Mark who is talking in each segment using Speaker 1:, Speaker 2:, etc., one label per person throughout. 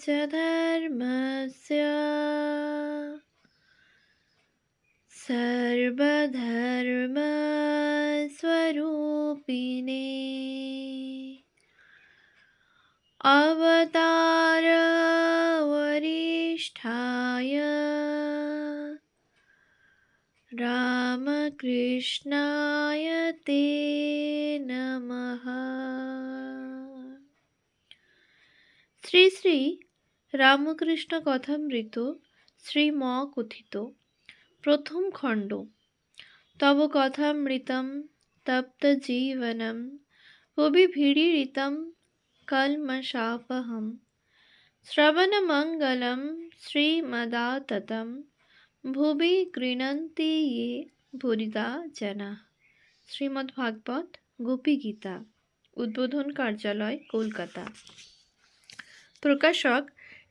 Speaker 1: च धर्मस्य सर्वधर्मस्वरूपिणे अवतारवरिष्ठाय रामकृष्णाय ते नमः। শ্রী শ্রী রামকৃষ্ণ কথামৃত শ্রীম কথিত প্রথম খণ্ড। তব কথামৃতম তপ্ত জীবনম কবিভিড়িতম কলমশাপহম শ্রবণমঙ্গলম শ্রীমদাততম ভুবি গৃণন্তি ये ভুরিদা জনা। শ্রীমদ্ভাগবত গোপী গীতা, উদ্বোধন কার্যালয়, কলকাতা। প্রকাশক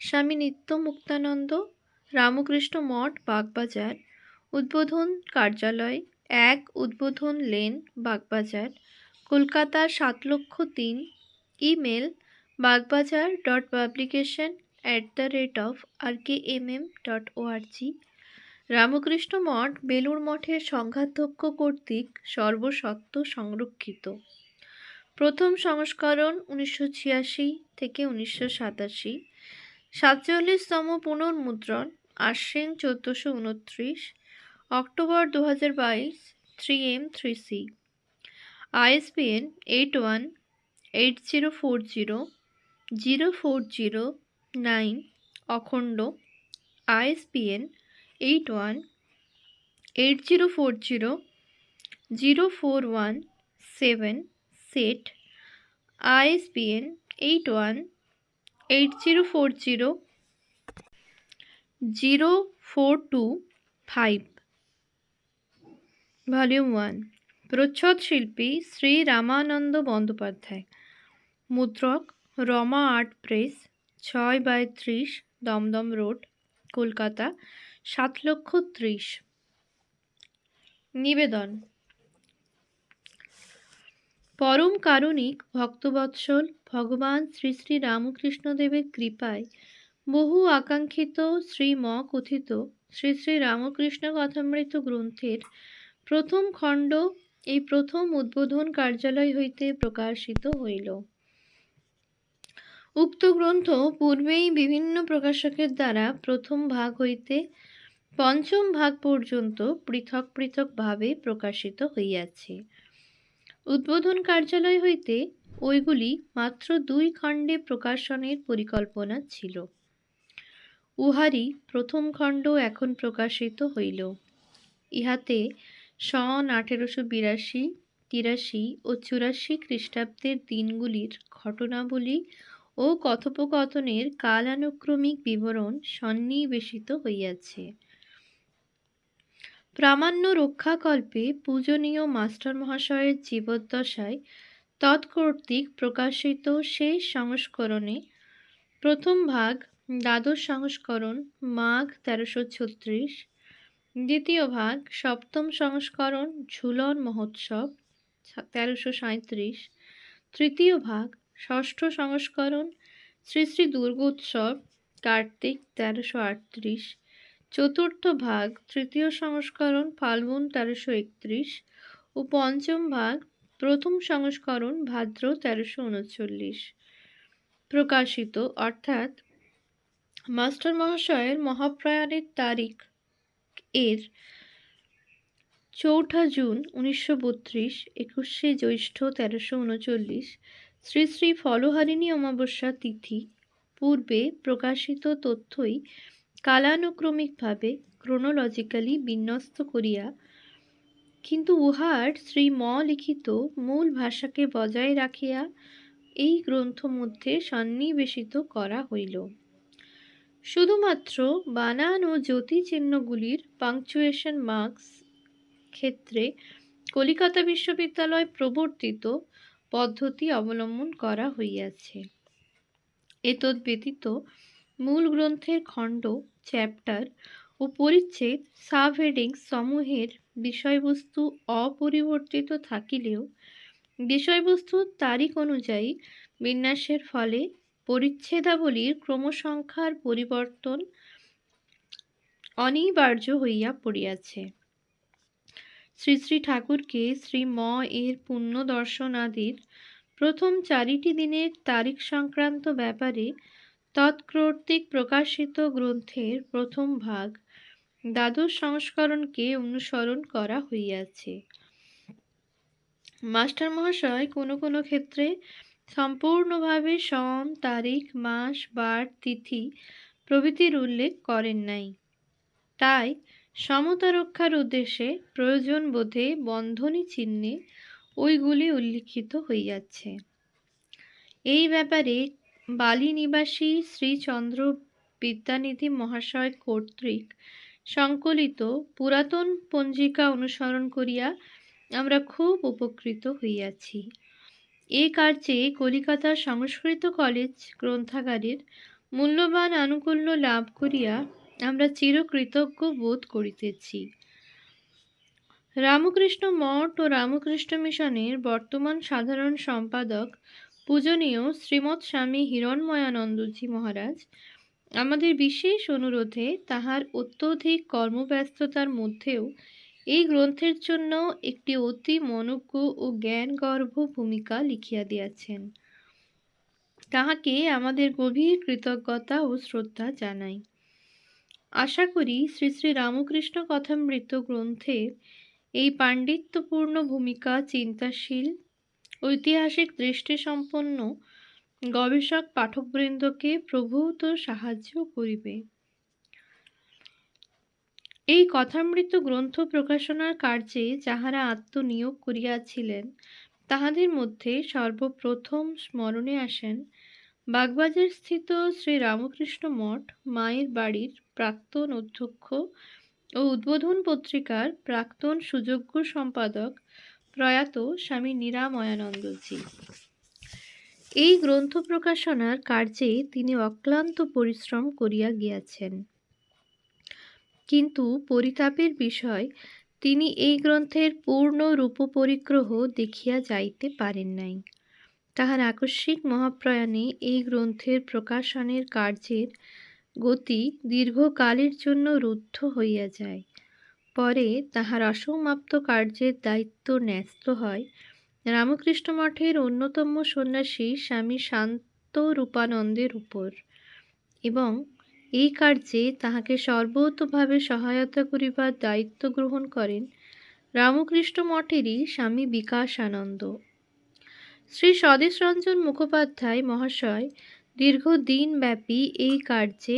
Speaker 1: স্বামী নিত্যমুক্তানন্দ, রামকৃষ্ণ মঠ, বাগবাজার। উদ্বোধন কার্যালয় 1, Udbodhan lane, Baghbazar, Kolkata 7,03,000। Email bagbajar.publication@rkmm.org। Ramakrishna Math Belur মঠের সংঘাধ্যক্ষ কর্তৃক সর্বসত্ব সংরক্ষিত। প্রথম সংস্করণ 1986 থেকে 1987। 47তম পুনর্মুদ্রণ আশ্বিন 1429, অক্টোবর 2022, 3M3C। ISBN 8180400409, অখণ্ড। ISBN 8180400417, set. ISBN 8180400425, volume 1। প্রচ্ছদ শিল্পী শ্রী রামানন্দ বন্দ্যোপাধ্যায়। মুদ্রক Rama art press, 6/30, Dum Dum road, Kolkata 7,30,000। নিবেদন। পরম কারুণিক ভক্তবৎসল ভগবান শ্রী শ্রী রামকৃষ্ণদেবের কৃপায় বহু আকাঙ্ক্ষিত শ্রীম কথিত শ্রী শ্রী রামকৃষ্ণ কথামৃত গ্রন্থের প্রথম খণ্ড এই প্রথম উদ্বোধন কার্যালয় হইতে প্রকাশিত হইল। উক্ত গ্রন্থ পূর্বেই বিভিন্ন প্রকাশকের দ্বারা প্রথম ভাগ হইতে পঞ্চম ভাগ পর্যন্ত পৃথক পৃথক ভাবে প্রকাশিত হইয়াছে। উদ্বোধন কার্যালয় হইতে ওইগুলি মাত্র 2 খণ্ডে প্রকাশনের পরিকল্পনা ছিল। উহারই প্রথম খণ্ড এখন প্রকাশিত হইল। ইহাতে সন 1882, 83 ও 84 খ্রিস্টাব্দের দিনগুলির ঘটনাবলী ও কথোপকথনের কালানুক্রমিক বিবরণ সন্নিবেশিত হইয়াছে। প্রামাণ্য রক্ষাকল্পে পূজনীয় মাস্টার মহাশয়ের জীবদ্দশায় তৎকর্তৃক প্রকাশিত শেষ সংস্করণে প্রথম ভাগ দ্বাদশ সংস্করণ মাঘ 1336, দ্বিতীয় ভাগ সপ্তম সংস্করণ ঝুলন মহোৎসব 1337, তৃতীয় ভাগ ষষ্ঠ সংস্করণ শ্রী শ্রী দুর্গোৎসব কার্তিক 1338, চতুর্থ ভাগ তৃতীয় সংস্করণ ফাল্গুন 1331 ও পঞ্চম ভাগ প্রথম সংস্করণ ভাদ্র 1339 প্রকাশিত, অর্থাৎ মাস্টার মহাশয়ের মহাপ্রয়াণের তারিখ এর 4 জুন 1932, 21 জ্যৈষ্ঠ 1339, শ্রী শ্রী ফলহারিণী অমাবস্যা তিথি পূর্বে প্রকাশিত তথ্যই কালানুক্রমিকভাবে ক্রোনোলজিক্যালি বিন্যস্ত করিয়া কিন্তু উহার শ্রীম লিখিত মূল ভাষাকে বজায় রাখিয়া এই গ্রন্থ মধ্যে সন্নিবেশিত করা হইল। শুধুমাত্র বানান ও জ্যোতি চিহ্নগুলির পাংচুয়েশন মার্কস ক্ষেত্রে কলিকাতা বিশ্ববিদ্যালয় প্রবর্তিত পদ্ধতি অবলম্বন করা হইয়াছে। এতদ ব্যতীত মূল গ্রন্থের খণ্ড, চ্যাপ্টার ও পরিচ্ছেদ সাবহেডিংস সমূহের বিষয়বস্তু অপরিবর্তিত থাকিলেও বিষয়বস্তুর তারিখ অনুযায়ী বিন্যাসের ফলে পরিচ্ছেদাবলীর ক্রমসংখ্যার পরিবর্তন অনিবার্য হইয়া পড়িয়াছে। শ্রী শ্রী ঠাকুরকে শ্রী ম এর পুণ্য দর্শনাদির প্রথম 4টি দিনের তারিখ সংক্রান্ত ব্যাপারে তৎকর্তৃক প্রকাশিত গ্রন্থের প্রথম ভাগ দ্বাদশ সংস্করণকে অনুসরণ করা হইয়াছে। মাস্টার মহাশয় কোনো কোনো ক্ষেত্রে সম্পূর্ণভাবে সন, তারিখ, মাস, বার, তিথি প্রভৃতির উল্লেখ করেন নাই। তাই সমতা রক্ষার উদ্দেশ্যে প্রয়োজন বোধে বন্ধনী চিহ্নে ওইগুলি উল্লিখিত হইয়াছে। এই ব্যাপারে বালি নিবাসী শ্রীচন্দ্র বিদ্যানিধি মহাশয় কর্তৃক সংকলিত পুরাতন পঞ্জিকা অনুসরণ করিয়া আমরা খুব উপকৃত হইয়াছি। এ কার্যে কলিকাতা সংস্কৃত কলেজ গ্রন্থাগারের মূল্যবান আনুকূল্য লাভ করিয়া আমরা চিরকৃতজ্ঞ বোধ করিতেছি। রামকৃষ্ণ মঠ ও রামকৃষ্ণ মিশনের বর্তমান সাধারণ সম্পাদক পূজনীয় শ্রীমৎ স্বামী হিরণময়ানন্দজি মহারাজ আমাদের বিশেষ অনুরোধে তাহার অত্যধিক কর্মব্যস্ততার মধ্যেও এই গ্রন্থের জন্য একটি অতি মনোজ্ঞ ও জ্ঞানগর্ভ ভূমিকা লিখিয়া দিয়াছেন। তাহাকে আমাদের গভীর কৃতজ্ঞতা ও শ্রদ্ধা জানাই। আশা করি শ্রী শ্রী রামকৃষ্ণ কথামৃত গ্রন্থের এই পাণ্ডিত্যপূর্ণ ভূমিকা চিন্তাশীল ঐতিহাসিক দৃষ্টিসম্পন্ন গবেষক পাঠকবৃন্দকে প্রভূত সাহায্য করিবে। এই কথামৃত গ্রন্থ প্রকাশনার কার্যে যাহারা আত্মনিয়োগ করিয়াছিলেন তাহাদের মধ্যে সর্বপ্রথম স্মরণে আসেন বাগবাজার স্থিত শ্রী রামকৃষ্ণ মঠ মায়ের বাড়ির প্রাক্তন অধ্যক্ষ ও উদ্বোধন পত্রিকার প্রাক্তন সুযোগ্য সম্পাদক প্রয়াত স্বামী নিরাময়ানন্দজি। এই গ্রন্থ প্রকাশনার কার্যে তিনি অক্লান্ত পরিশ্রম করিয়া গিয়াছেন, কিন্তু পরিতাপের বিষয় তিনি এই গ্রন্থের পূর্ণ রূপপরিগ্রহ দেখিয়া যাইতে পারেন নাই। তাহার আকস্মিক মহাপ্রয়াণে এই গ্রন্থের প্রকাশনের কার্যের গতি দীর্ঘকালের জন্য রুদ্ধ হইয়া যায়। পরে তাহার অসমাপ্ত কার্যের দায়িত্ব ন্যস্ত হয় রামকৃষ্ণ মঠের অন্যতম সন্ন্যাসী স্বামী শান্ত রূপানন্দের উপর, এবং এই কার্যে তাহাকে সর্বতোভাবে সহায়তা করিবার দায়িত্ব গ্রহণ করেন রামকৃষ্ণ মঠেরই স্বামী বিকাশানন্দ। শ্রী স্বদেশরঞ্জন মুখোপাধ্যায় মহাশয় দীর্ঘদিনব্যাপী এই কার্যে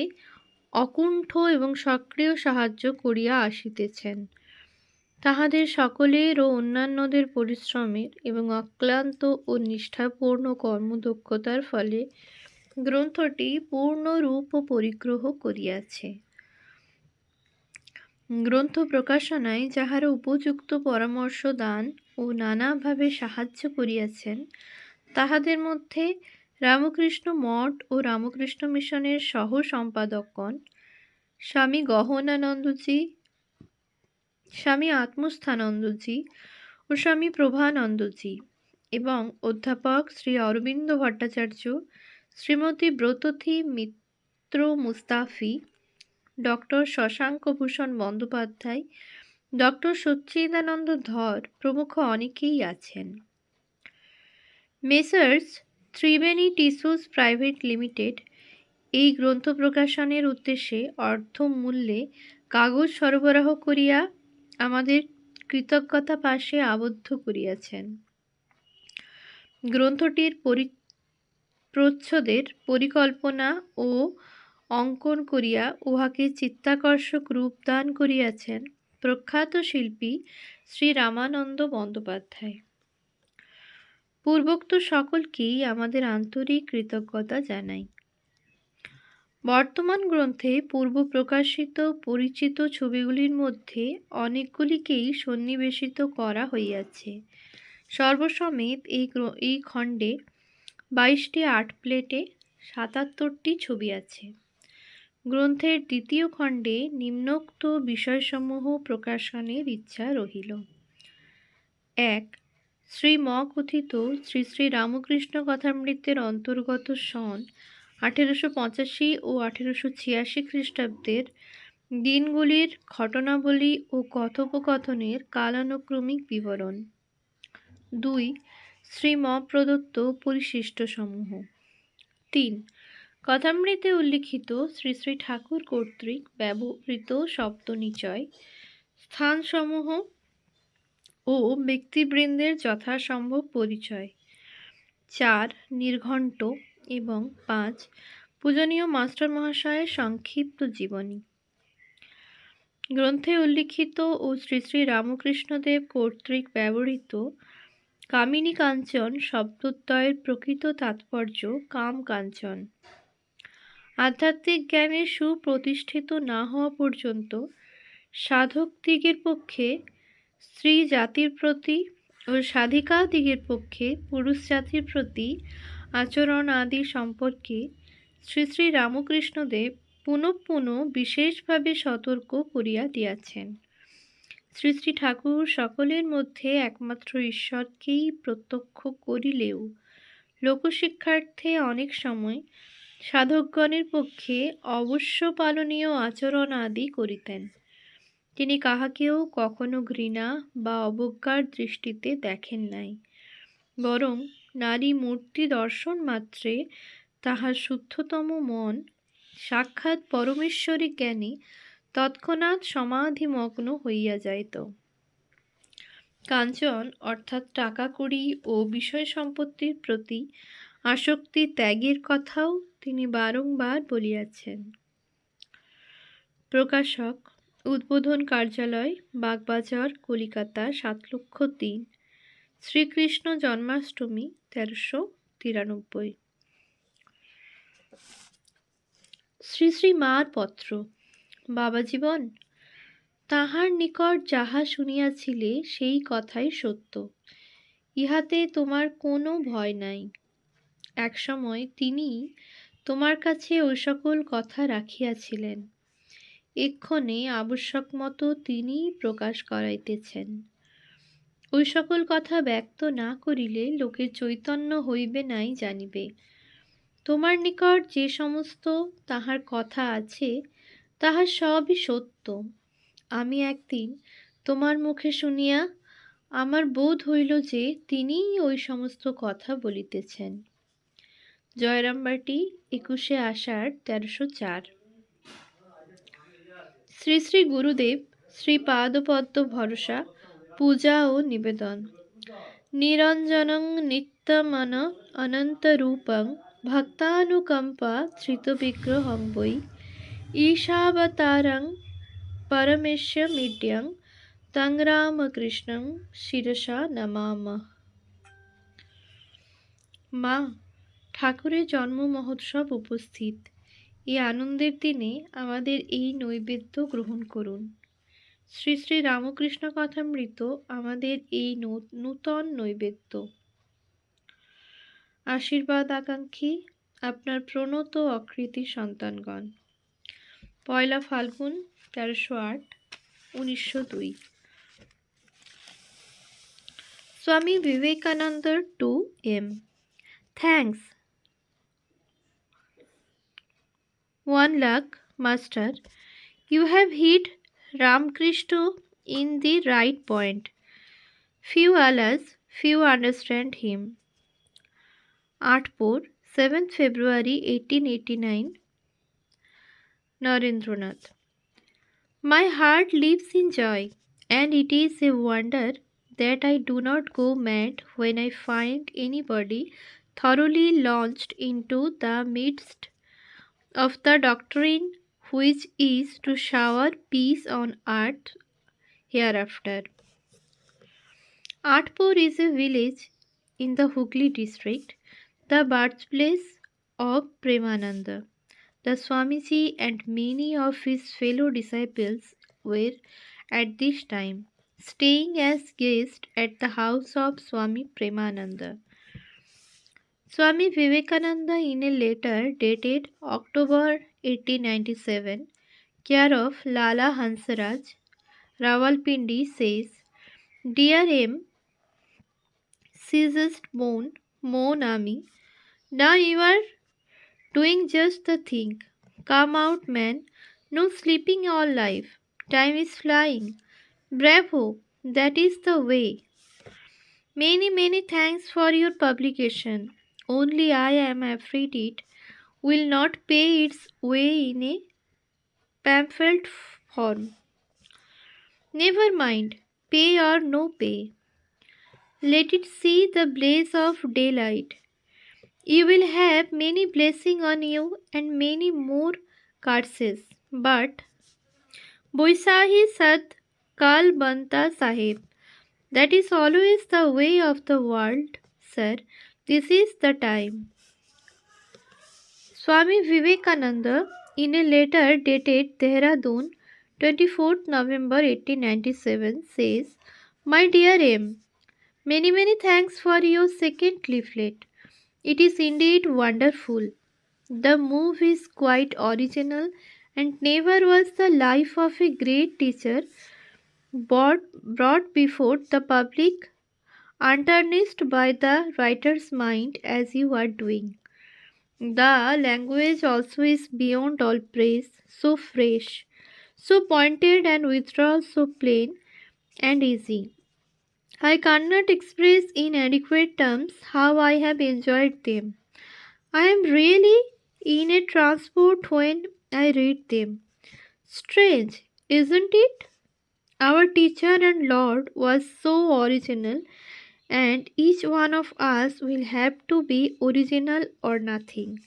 Speaker 1: অকুণ্ঠ এবং সক্রিয় সাহায্য করিয়া আসিতেছেন। তাহাদের সকলের ও অন্যান্যদের পরিশ্রমের এবং অক্লান্ত ও নিষ্ঠাপূর্ণ কর্মদক্ষতার ফলে গ্রন্থটি পূর্ণ রূপ ও পরিগ্রহ করিয়াছে। গ্রন্থ প্রকাশনায় যাহারা উপযুক্ত পরামর্শ দান ও নানাভাবে সাহায্য করিয়াছেন তাহাদের মধ্যে রামকৃষ্ণ মঠ ও রামকৃষ্ণ মিশনের সহ সম্পাদকগণ স্বামী গহনানন্দজি, স্বামী আত্মস্থানন্দজি ও স্বামী প্রভানন্দজি এবং অধ্যাপক শ্রী অরবিন্দ ভট্টাচার্য, শ্রীমতী ব্রততী মিত্র মুস্তাফি, ডক্টর শশাঙ্ক ভূষণ বন্দ্যোপাধ্যায়, ডক্টর সচ্চিদানন্দ ধর প্রমুখ অনেকেই আছেন। Messrs Triveni tissues private limited এই গ্রন্থ প্রকাশনের উদ্দেশ্যে অর্ধমূল্যে কাগজ সরবরাহ করিয়া আমাদের কৃতজ্ঞতা পাশে আবদ্ধ করিয়াছেন। গ্রন্থটির প্রচ্ছদের পরিকল্পনা ও অঙ্কন করিয়া উহাকে চিত্তাকর্ষক রূপ দান করিয়াছেন প্রখ্যাত শিল্পী শ্রী রামানন্দ বন্দ্যোপাধ্যায়। পূর্বোক্ত সকলকেই আমাদের আন্তরিক কৃতজ্ঞতা জানাই। বর্তমান গ্রন্থে পূর্ব প্রকাশিত পরিচিত ছবিগুলির মধ্যে অনেকগুলিকেই সন্নিবেশিত করা হইয়াছে। সর্বসমেত এই খণ্ডে 22টি আর্ট প্লেটে 77টি ছবি আছে। গ্রন্থের দ্বিতীয় খণ্ডে নিম্নোক্ত বিষয়সমূহ প্রকাশনের ইচ্ছা রহিল। 1. শ্রী ম কথিত শ্রী শ্রী রামকৃষ্ণ কথামৃতের অন্তর্গত সন 1885 ও 1886 খ্রিস্টাব্দের দিনগুলির ঘটনাবলী ও কথোপকথনের কালানুক্রমিক বিবরণ। 2. শ্রীম প্রদত্ত পরিশিষ্টসমূহ। 3. কথামৃতে উল্লিখিত শ্রী শ্রী ঠাকুর কর্তৃক ব্যবহৃত শব্দনিচয়, স্থানসমূহ ও ব্যক্তিবৃন্দের যথাসম্ভব পরিচয়। 4. নির্ঘণ্ট এবং 5. পূজনীয় মাস্টার মহাশয়ের সংক্ষিপ্ত জীবনী। গ্রন্থে উল্লিখিত ও শ্রী শ্রী রামকৃষ্ণদেব কর্তৃক ব্যবহৃত কামিনী কাঞ্চন শব্দদ্বয়ের প্রকৃত তাৎপর্য কাম কাঞ্চন। আধ্যাত্মিক জ্ঞানে সুপ্রতিষ্ঠিত না হওয়া পর্যন্ত সাধকদিগের পক্ষে স্ত্রী জাতির প্রতি ও সাধিকাদিগের পক্ষে পুরুষ জাতির প্রতি আচরণ আদি সম্পর্কে শ্রী শ্রী রামকৃষ্ণদেব পুনঃ পুনঃ বিশেষভাবে সতর্ক করিয়া দিয়াছেন। শ্রী শ্রী ঠাকুর সকলের মধ্যে একমাত্র ঈশ্বরকেই প্রত্যক্ষ করিলেও লোকশিক্ষার্থে অনেক সময় সাধকগণের পক্ষে অবশ্য পালনীয় আচরণ আদি করিতেন। তিনি কাহাকেও কখনো ঘৃণা বা অবজ্ঞার দৃষ্টিতে দেখেন নাই, বরং নারী মূর্তি দর্শন মাত্রে তাহার শুদ্ধতম মন সাক্ষাৎ পরমেশ্বরী জ্ঞানে তৎক্ষণাৎ সমাধিমগ্ন হইয়া যাইত। কাঞ্চন অর্থাৎ টাকা কড়ি ও বিষয় সম্পত্তির প্রতি আসক্তি ত্যাগের কথাও তিনি বারংবার বলিয়াছেন। প্রকাশক উদ্বোধন কার্যালয়, বাগবাজার, কলিকাতা ৭,০০,০০০। শ্রীকৃষ্ণ জন্মাষ্টমী ১৩৯৩। শ্রী শ্রী মার পত্র। বাবা জীবন, তাহার নিকট যাহা শুনিয়াছিলে সেই কথাই সত্য, ইহাতে তোমার কোনো ভয় নাই। একসময় তিনি তোমার কাছে ওই সকল কথা রাখিয়াছিলেন, এক্ষণে আবশ্যক মতো তিনিই প্রকাশ করাইতেছেন। ওই সকল কথা ব্যক্ত না করিলে লোকের চৈতন্য হইবে নাই জানিবে। তোমার নিকট যে সমস্ত তাহার কথা আছে তাহা সবই সত্য। আমি একদিন তোমার মুখে শুনিয়া আমার বোধ হইল যে তিনিই ওই সমস্ত কথা বলিতেছেন। জয়রামবাটি ২১শে আষাঢ় ১৩০৪। শ্রী শ্রী গুরুদেব শ্রীপাদপদ্ম ভরসা পূজা ও নিবেদন। নিরঞ্জনং নিত্যমন অনন্তরূপং ভক্তানুকম্পা ধৃতবিগ্রহং বৈ ঈশাবতারং পরমেশ্বরমিড্যং তং রামকৃষ্ণং শিরসা নমামঃ। মা, ঠাকুরের জন্ম মহোৎসব উপস্থিত। এই আনন্দের দিনে আমাদের এই নৈবেদ্য গ্রহণ করুন। শ্রী শ্রী রামকৃষ্ণ কথামৃত আমাদের এই নূতন নৈবেদ্য। আশীর্বাদ আকাঙ্ক্ষী আপনার প্রণত অকৃতি সন্তানগণ। ১ ফাল্গুন ১৩০৮, ১৯০২। Swami Vivekananda to M. Thanks. 1 lakh, Master. You have hit Ramakrishna in the right point. Few alas, few understand him. Artpur, 7th February 1889. Narendranath. My heart lives in joy, and it is a wonder that I do not go mad when I find anybody thoroughly launched into the midst of the doctrine which is to shower peace on earth hereafter. Artpur is a village in the Hooghly district, the birthplace of Premananda. The Swamiji and many of his fellow disciples were at this time staying as guests at the house of Swami Premananda. Swami Vivekananda, in a letter dated October 1897, care of Lala Hansraj, Rawalpindi, says, Dear M, ceasest moan, ami. Now you are doing just the thing. Come out, man. No sleeping all life. Time is flying. Bravo, that is the way. Many thanks for your publication. Only I am afraid it will not pay its way in a pamphlet form. Never mind, pay or no pay. Let it see the blaze of daylight. You will have many blessings on you and many more curses. But Boisahi Sat Kal Banta Sahib. That is always the way of the world, sir. This is the time. Swami Vivekananda, in a letter dated Dehradun, 24th November 1897, says, My dear M, many thanks for your second leaflet. It is indeed wonderful. The move is quite original and never was the life of a great teacher brought before the public untarnished by the writer's mind as you are doing. The language also is beyond all praise, so fresh, so pointed, and withdrawal so plain and easy. I cannot express in adequate terms how I have enjoyed them. I am really in a transport when I read them. Strange, isn't it? Our teacher and Lord was so original, and each one of us will have to be original or nothing.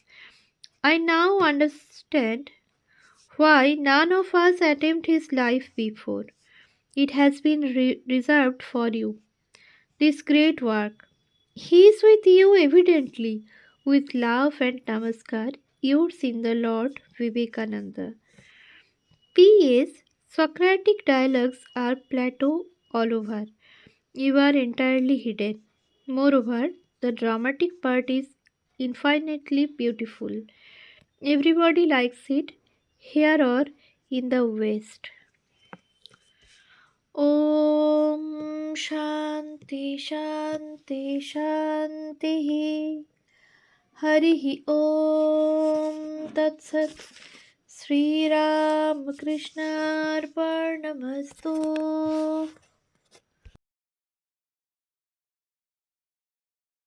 Speaker 1: I now understand why none of us attempt his life before. It has been reserved for you, this great work. He is with you evidently. With love and namaskar, yours in the Lord Vivekananda. P.S. Socratic dialogues are Plato all over. You are entirely hidden. Moreover, the dramatic part is infinitely beautiful. Everybody likes it, here or in the West. Om Shanti Shanti Shanti Harihi Om Tat Sat Sri Ram Krishna Arpanamastu